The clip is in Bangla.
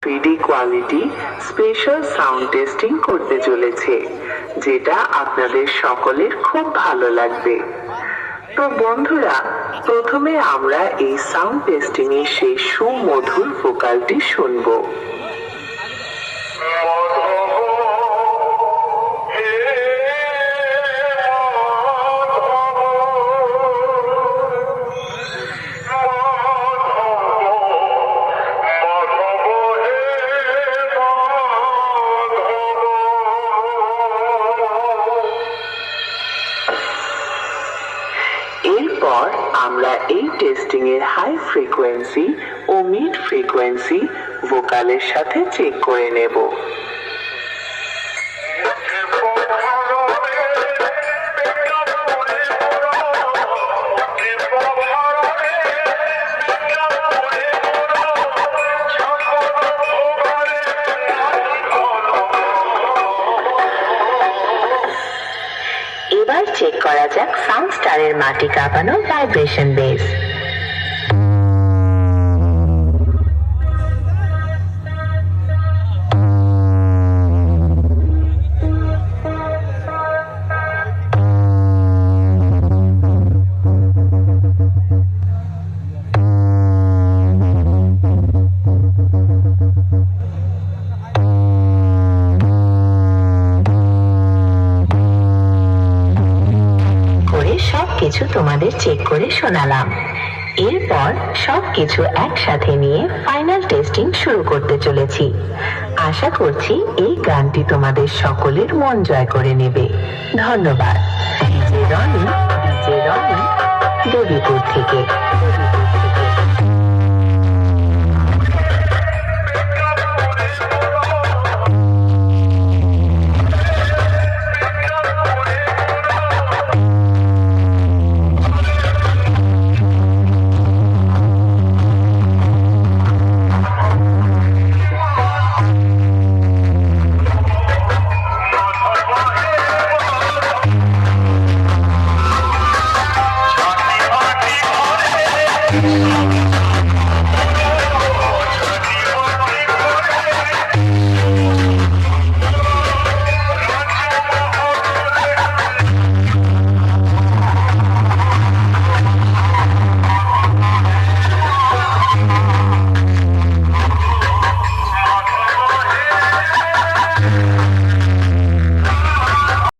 3D quality special sound testing করতে চলেছে, যেটা আপনাদের সকলের খুব ভালো লাগবে। তো বন্ধুরা, প্রথমে আমরা এই সাউন্ড টেস্টিং এর সেই সুমধুর ভোকালটি শুনবো। এরপর আমরা এই টেস্টিং এর হাই ফ্রিকোয়েন্সি ও মিড ফ্রিকোয়েন্সি ভোকালের সাথে চেক করে নেব। এবার চেক করা যাক সাউন্ডস্টারের মাটি কাঁপানো ভাইব্রেশন বেস। সবকিছু তোমাদের চেক করে শোনালাম। এরপর সবকিছু একসাথে নিয়ে ফাইনাল টেস্টিং শুরু করতে চলেছি। আশা করছি এই গানটি তোমাদের সকলের মন জয় করে নেবে। ধন্যবাদ। ডিজে রনি দেবীপুর থেকে। Thank you.